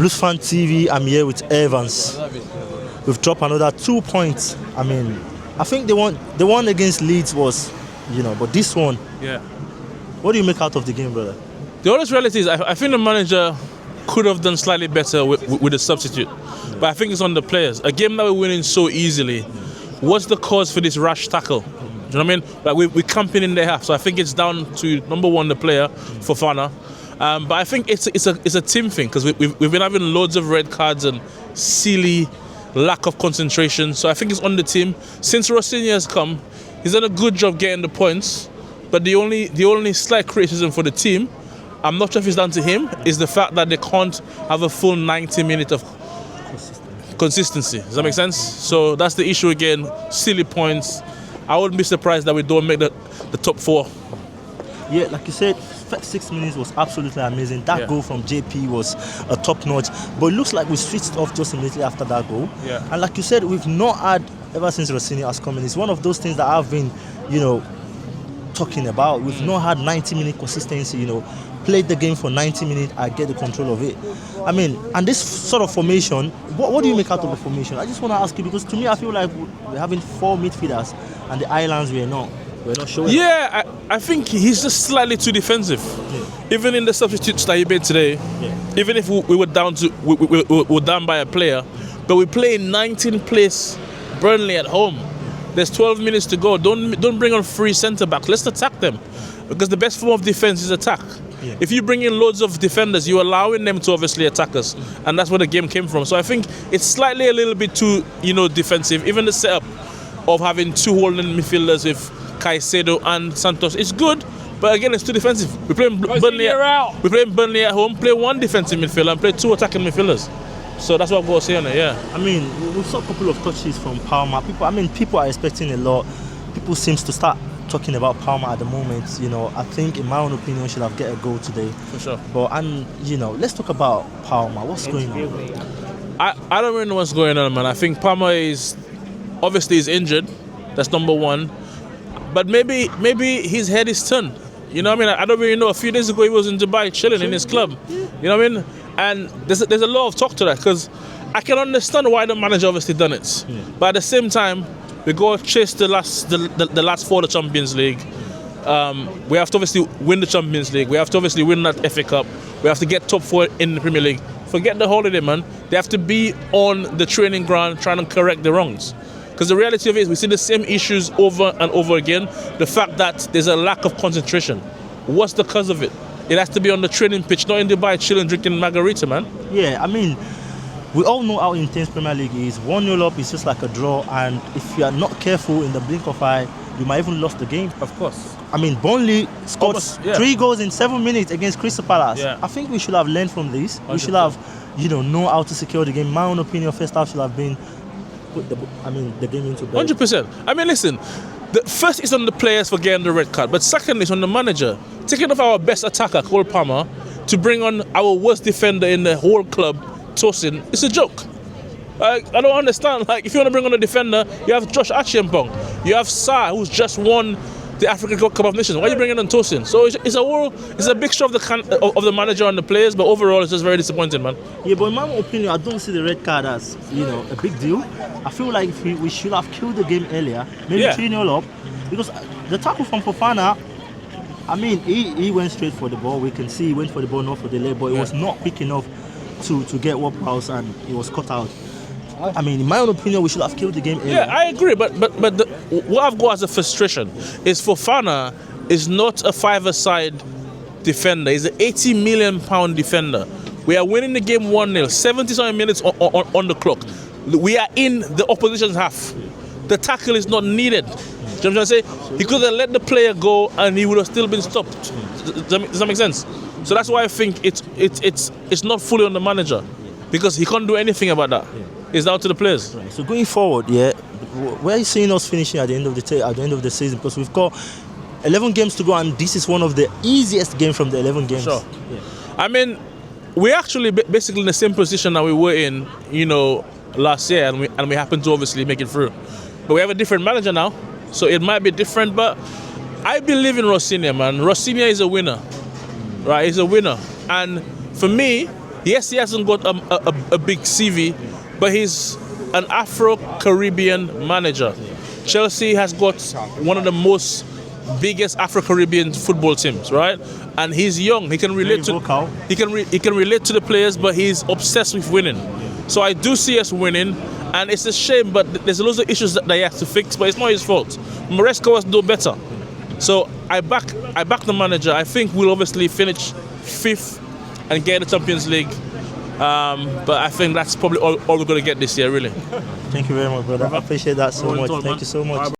Bluesfantv, I'm here with Evans. We've dropped another 2 points. I mean, I think the one against Leeds was, but this one. Yeah. What do you make out of the game, brother? The honest reality is, I think the manager could have done slightly better with the substitute. But I think it's on the players. A game that we're winning so easily, what's the cause for this rash tackle? Do you know what I mean? Like we're camping in their half. So I think it's down to, number one, the player, Fofana. But I think it's a team thing, because we've been having loads of red cards and silly lack of concentration. So I think it's on the team. Since Rosenior has come, he's done a good job getting the points. But the only slight criticism for the team, I'm not sure if it's down to him, is the fact that they can't have a full 90 minutes of consistency. Does that make sense? So that's the issue again. Silly points. I wouldn't be surprised that we don't make the top four. Yeah, like you said, first 6 minutes was absolutely amazing. That goal from JP was a top notch. But it looks like we switched off just immediately after that goal. Yeah. And like you said, we've not had, ever since Rosenior has come in, it's one of those things that I've been, talking about. We've not had 90-minute consistency, played the game for 90 minutes, I get the control of it. I mean, and this sort of formation, what do you make out of the formation? I just want to ask you, because to me, I feel like we're having 4 midfielders and the islands we're not showing. Yeah, I think he's just slightly too defensive. Yeah. Even in the substitutes that he made today, even if we were down we were down by a player, but we play 19th place Burnley at home. There's 12 minutes to go. Don't bring on 3 centre-backs. Let's attack them. Because the best form of defence is attack. Yeah. If you bring in loads of defenders, you're allowing them to obviously attack us. And that's where the game came from. So I think it's slightly a little bit too, defensive. Even the setup of having 2 holding midfielders with Caicedo and Santos, it's good. But again, it's too defensive. We're playing Burnley at home, play 1 defensive midfielder and play 2 attacking midfielders. So that's what I'm going to say on it, yeah. I mean, we saw a couple of touches from Palmer. People are expecting a lot. People seem to start talking about Palmer at the moment. I think, in my own opinion, should have get a goal today. For sure. But, let's talk about Palmer. What's going on? I don't really know what's going on, man. I think Palmer is injured. That's number one. But maybe his head is turned. You know what I mean? I don't really know. A few days ago, he was in Dubai chilling in his club. You know what I mean? And there's a lot of talk to that, because I can understand why the manager obviously done it. Yeah. But at the same time, we go chase the last 4 of the Champions League. We have to obviously win the Champions League. We have to obviously win that FA Cup. We have to get top 4 in the Premier League. Forget the holiday, man. They have to be on the training ground trying to correct the wrongs. Because the reality of it is we see the same issues over and over again. The fact that there's a lack of concentration. What's the cause of it? It has to be on the training pitch, not in Dubai chilling, drinking margarita, man. Yeah, I mean, we all know how intense Premier League is. 1-0 up is just like a draw, and if you are not careful in the blink of eye, you might even lose the game. Of course. I mean, Burnley scored 3 goals in 7 minutes against Crystal Palace. Yeah. I think we should have learned from this. 100%. We should have, know how to secure the game. My own opinion, first half should have been put the game into bed. 100%. I mean, listen, the first is on the players for getting the red card, but second is on the manager. Taking off our best attacker, Cole Palmer, to bring on our worst defender in the whole club, Tosin, it's a joke. I don't understand. Like, if you want to bring on a defender, you have Josh Achiampong. You have Sa, who's just won the African Cup of Nations. Why are you bringing on Tosin? So it's a mixture of the manager and the players, but overall it's just very disappointing, man. Yeah, but in my opinion, I don't see the red card as a big deal. I feel like we should have killed the game earlier, maybe 3-0 up, because the tackle from Fofana, I mean, he went straight for the ball. We can see he went for the ball, not for the leg, but it was not quick enough to get Ward-Prowse, and it was cut out. I mean, in my own opinion, we should have killed the game earlier. Yeah, I agree, but what I've got as a frustration is Fofana is not a 5-a-side defender. He's an £80 million defender. We are winning the game 1-0, 70-something minutes on the clock. We are in the opposition's half. The tackle is not needed. Do you know what I'm trying to say? He could have let the player go and he would have still been stopped. Does that make sense? So that's why I think it's not fully on the manager, because he can't do anything about that. It's down to the players. Right. So going forward, where are you seeing us finishing at the end of the season? Because we've got 11 games to go, and this is one of the easiest games from the 11 games. Sure. Yeah. I mean, we're actually basically in the same position that we were in, last year, and we happened to obviously make it through. But we have a different manager now, so it might be different. But I believe in Rosenior, man. Rosenior is a winner, right? He's a winner, and for me, Yes, he hasn't got a big CV, but he's an Afro-Caribbean manager. Chelsea has got one of the most biggest Afro-Caribbean football teams, right? And he's young. He can relate Very vocal. he can relate to the players, but he's obsessed with winning. So I do see us winning, and it's a shame, but there's lots of issues that they have to fix, but it's not his fault. Maresca was do better. So I back the manager. I think we'll obviously finish 5th and get the Champions League. But I think that's probably all we're going to get this year, really. Thank you very much, brother. I appreciate that so much. Thank you so much.